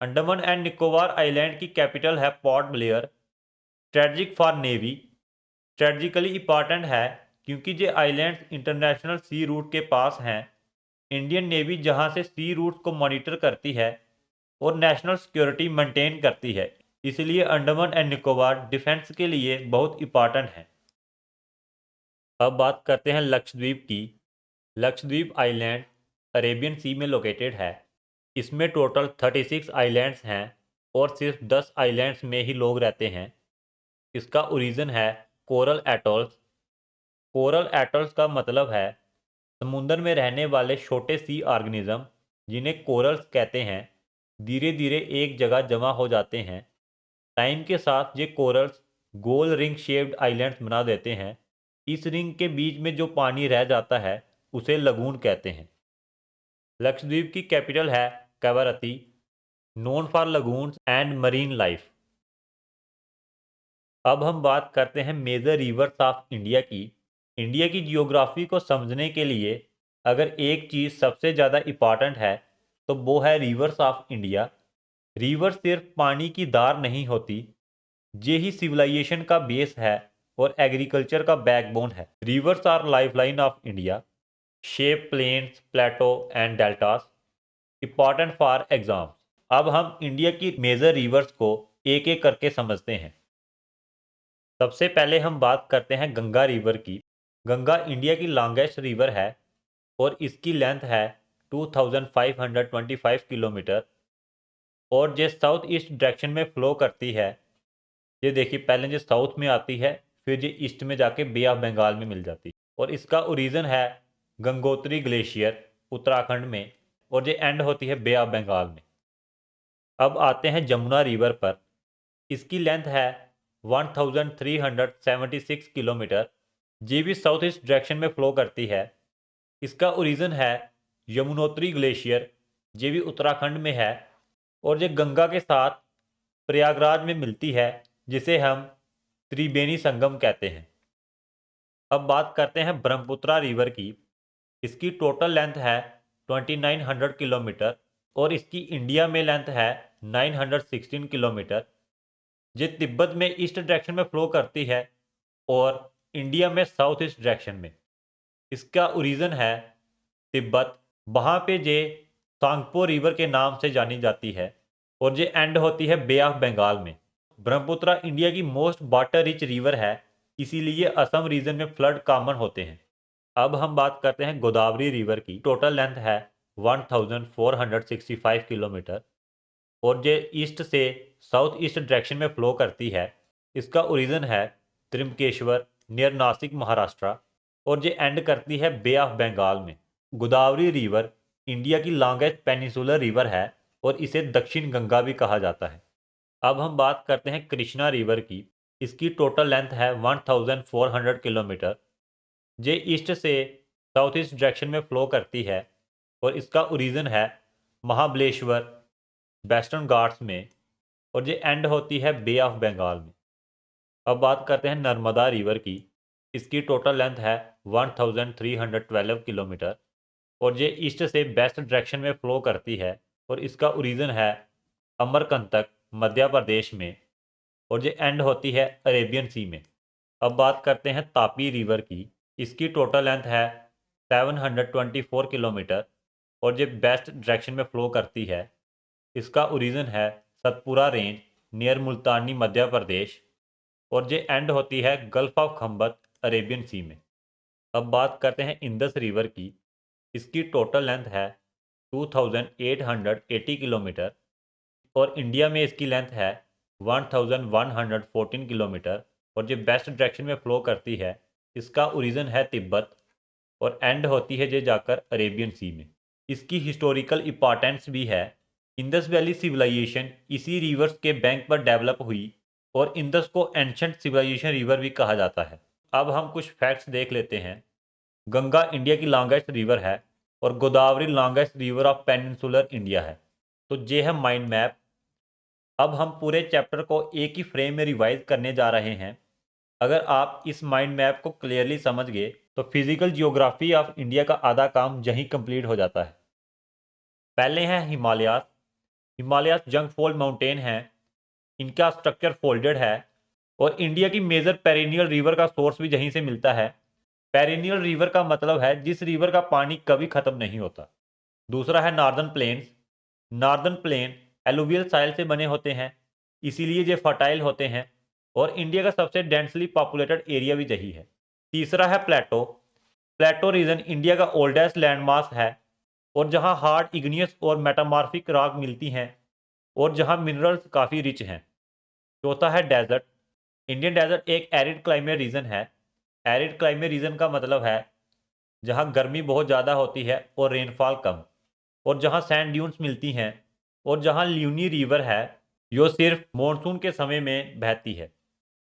अंडमान एंड निकोबार आइलैंड की कैपिटल है port Blair. Strategic for navy, strategically important है क्योंकि ये आइलैंड्स इंटरनेशनल सी रूट के पास हैं। इंडियन नेवी जहां से सी रूट्स को मॉनिटर करती है और नेशनल सिक्योरिटी मेंटेन करती है, इसलिए अंडमान एंड निकोबार डिफेंस के लिए बहुत इंपॉर्टेंट है। अब बात करते हैं लक्षद्वीप की। लक्षद्वीप आइलैंड अरेबियन सी में लोकेटेड है। इसमें टोटल 36 आइलैंड्स हैं और सिर्फ 10 आइलैंड्स में ही लोग रहते हैं। इसका ओरिजिन है कोरल एटोल्स। कोरल एटोल्स का मतलब है समुद्र में रहने वाले छोटे सी ऑर्गेनिज्म, जिन्हें कोरल्स कहते हैं, धीरे धीरे एक जगह जमा हो जाते हैं। टाइम के साथ ये कोरल्स गोल रिंग शेप्ड आइलैंड्स बना देते हैं। इस रिंग के बीच में जो पानी रह जाता है उसे लगून कहते हैं। लक्षद्वीप की कैपिटल है Kavaratti, known for lagoons and marine life. अब हम बात करते हैं मेजर रिवर्स ऑफ इंडिया की। इंडिया की जियोग्राफी को समझने के लिए अगर एक चीज़ सबसे ज़्यादा इम्पॉर्टेंट है तो वो है रिवर्स ऑफ इंडिया। रिवर सिर्फ पानी की धार नहीं होती, ये ही सिविलाइजेशन का बेस है और एग्रीकल्चर का बैकबोन है। Rivers are lifeline of India, shape plains, plateau and deltas, important for exams. अब हम इंडिया की मेजर रिवर्स को एक एक करके समझते हैं। सबसे पहले हम बात करते हैं गंगा रिवर की। गंगा इंडिया की लॉन्गेस्ट रिवर है और इसकी लेंथ है 2525 किलोमीटर और ये साउथ ईस्ट डायरेक्शन में फ्लो करती है। ये देखिए, पहले ये साउथ में आती है, फिर ये ईस्ट में जाके बे ऑफ बंगाल में मिल जाती है। और इसका ओरिजिन है गंगोत्री ग्लेशियर उत्तराखंड में, और ये एंड होती है बे ऑफ बंगाल में। अब आते हैं जमुना रिवर पर। इसकी लेंथ है 1376 किलोमीटर। ये भी साउथ ईस्ट डायरेक्शन में फ्लो करती है। इसका ओरिजिन है यमुनोत्री ग्लेशियर, ये भी उत्तराखंड में है और ये गंगा के साथ प्रयागराज में मिलती है, जिसे हम त्रिवेणी संगम कहते हैं। अब बात करते हैं ब्रह्मपुत्रा रिवर की। इसकी टोटल लेंथ है 2900 किलोमीटर और इसकी इंडिया में लेंथ है 916 किलोमीटर। ये तिब्बत में ईस्ट डायरेक्शन में फ्लो करती है और इंडिया में साउथ ईस्ट डायरेक्शन में। इसका ओरिजिन है तिब्बत, वहाँ पे ये सांगपो रिवर के नाम से जानी जाती है और ये एंड होती है बे ऑफ बंगाल में। ब्रह्मपुत्रा इंडिया की मोस्ट वाटर रिच रिवर है, इसीलिए असम रीजन में फ्लड कॉमन होते हैं। अब हम बात करते हैं गोदावरी रिवर की। टोटल लेंथ है 1465 किलोमीटर और ये ईस्ट से साउथ ईस्ट डायरेक्शन में फ्लो करती है। इसका ओरिजिन है त्रिमकेश्वर नियर नासिक महाराष्ट्र और ये एंड करती है बे ऑफ बंगाल में। गोदावरी रिवर इंडिया की लॉन्गेस्ट पेनिसुलर रिवर है और इसे दक्षिण गंगा भी कहा जाता है। अब हम बात करते हैं कृष्णा रिवर की। इसकी टोटल लेंथ है 1400 किलोमीटर। ये ईस्ट से साउथ ईस्ट डायरेक्शन में फ्लो करती है और इसका ओरिजिन है महाबलेश्वर वेस्टर्न घाट्स में और ये एंड होती है बे ऑफ बंगाल में। अब बात करते हैं नर्मदा रिवर की। इसकी टोटल लेंथ है 1312 किलोमीटर और ये ईस्ट से वेस्ट डायरेक्शन में फ्लो करती है और इसका ओरिजिन है अमरकंटक मध्य प्रदेश में और ये एंड होती है अरेबियन सी में। अब बात करते हैं तापी रिवर की। इसकी टोटल लेंथ है 724 किलोमीटर और ये वेस्ट डायरेक्शन में फ्लो करती है। इसका ओरिजिन है सतपुरा रेंज नियर मुल्तानी मध्य प्रदेश और ये एंड होती है गल्फ ऑफ खंबत अरेबियन सी में। अब बात करते हैं इंदस रिवर की। इसकी टोटल लेंथ है 2880 किलोमीटर और इंडिया में इसकी लेंथ है 1114 किलोमीटर और ये वेस्ट डायरेक्शन में फ्लो करती है। इसका ओरिजिन है तिब्बत और एंड होती है ये जाकर अरेबियन सी में। इसकी हिस्टोरिकल इंपॉर्टेंस भी है। इंदस वैली सिविलाइजेशन इसी रिवर्स के बैंक पर डेवलप हुई और इंदस को एंशंट सिविलाइजेशन रिवर भी कहा जाता है। अब हम कुछ फैक्ट्स देख लेते हैं। गंगा इंडिया की लॉन्गेस्ट रिवर है और Godavari longest river of peninsular India है। तो ये है माइंड मैप। अब हम पूरे चैप्टर को एक ही फ्रेम में रिवाइज करने जा रहे हैं। अगर आप इस माइंड मैप को क्लियरली समझ गए तो फिजिकल जियोग्राफी ऑफ इंडिया का आधा काम यहीं कंप्लीट हो जाता है। पहले हैं हिमालयास। हिमालयास जंग फोल्ड माउंटेन है। इनका स्ट्रक्चर फोल्डेड है और इंडिया की मेजर पेरिनियल रिवर का सोर्स भी यहीं से मिलता है। पेरिनियल रिवर का मतलब है जिस रिवर का पानी कभी खत्म नहीं होता। दूसरा है northern plains. Northern plain alluvial soil से बने होते हैं, इसीलिए ये फर्टाइल होते हैं और इंडिया का सबसे डेंसली पॉपुलेटेड एरिया भी यही है। तीसरा है प्लेटो। प्लेटो रीजन इंडिया का ओल्डेस्ट लैंडमास है और जहां हार्ड इग्नियस और मेटामॉर्फिक रॉक मिलती हैं और जहां मिनरल्स काफ़ी रिच हैं। चौथा है डेजर्ट। इंडियन डेजर्ट एक एरिड क्लाइमेट रीजन है। एरिड क्लाइमेट रीजन का मतलब है जहां गर्मी बहुत ज़्यादा होती है और रेनफॉल कम और जहां सैंड ड्यून्स मिलती हैं और जहां ल्यूनी रिवर है जो सिर्फ मॉनसून के समय में बहती है।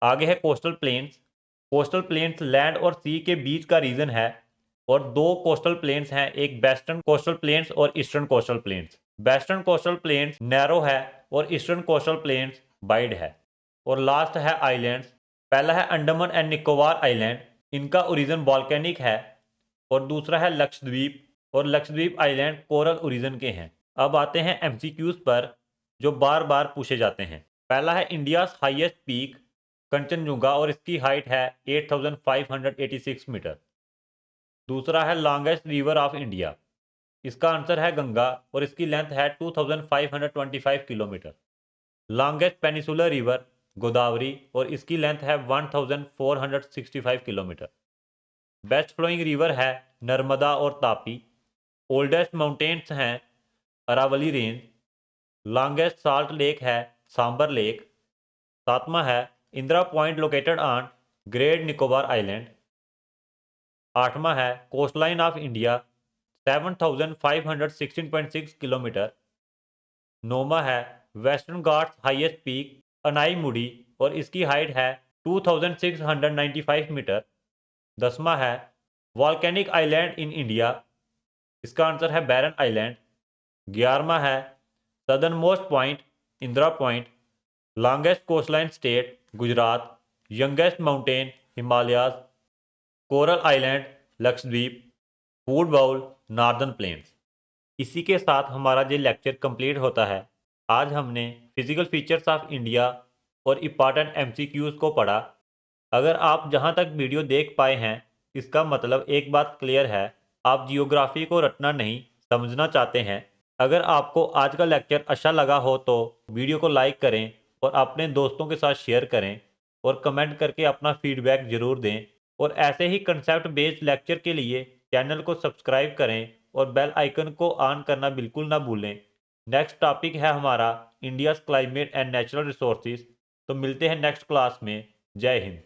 आगे है coastal planes. Coastal planes land और सी के बीच का रीजन है और दो कोस्टल प्लेन्स हैं, एक वेस्टर्न कोस्टल प्लेन्स और eastern coastal planes. Western coastal planes narrow है और ईस्टर्न कोस्टल प्लेन्स वाइड है। और लास्ट है आइलैंड्स। पहला है अंडमान एंड निकोबार आइलैंड। इनका ओरिजिन वॉल्केनिक है और दूसरा है लक्षद्वीप और लक्षद्वीप आइलैंड कोरल ओरिजिन के हैं। अब आते हैं एमसीक्यूज पर जो बार बार पूछे जाते हैं। पहला है इंडिया हाईएस्ट पीक कंचनजुंगा और इसकी हाइट है 8586 मीटर। दूसरा है लॉन्गेस्ट रिवर ऑफ इंडिया। इसका आंसर है गंगा और इसकी लेंथ है 2525 kilometre. Longest peninsular river Godavari और इसकी लेंथ है 1465 किलोमीटर। बेस्ट फ्लोइंग रिवर है नर्मदा और तापी। ओल्डेस्ट माउंटेन्स हैं Aravalli range. Longest salt lake है सांबर लेक। सातवां है Indira Point located on Great Nicobar Island. आठवां है कोस्टलाइन ऑफ इंडिया 7516.6 किलोमीटर। नौवां है Western Ghats highest peak Anai Mudi और इसकी हाइट है 2695 मीटर। दसवां है वॉल्केनिक आइलैंड इन इंडिया। इसका आंसर है बैरन आइलैंड। 11वां है southernmost point Indira Point. Longest coastline state Gujarat. Youngest mountain Himalayas. Coral island Lakshadweep. Food bowl northern plains. इसी के साथ हमारा ये लेक्चर कंप्लीट होता है। आज हमने फिजिकल फीचर्स ऑफ इंडिया और इम्पॉर्टेंट एमसीक्यूज को पढ़ा। अगर आप जहां तक वीडियो देख पाए हैं इसका मतलब एक बात क्लियर है, आप जियोग्राफी को रटना नहीं समझना चाहते हैं। अगर आपको आज का लेक्चर अच्छा लगा हो तो वीडियो को लाइक करें और अपने दोस्तों के साथ शेयर करें और कमेंट करके अपना फीडबैक ज़रूर दें। और ऐसे ही कंसेप्ट बेस्ड लेक्चर के लिए चैनल को सब्सक्राइब करें और बेल आइकन को ऑन करना बिल्कुल ना भूलें। नेक्स्ट टॉपिक है हमारा India's climate and natural resources. तो मिलते हैं नेक्स्ट क्लास में। जय हिंद।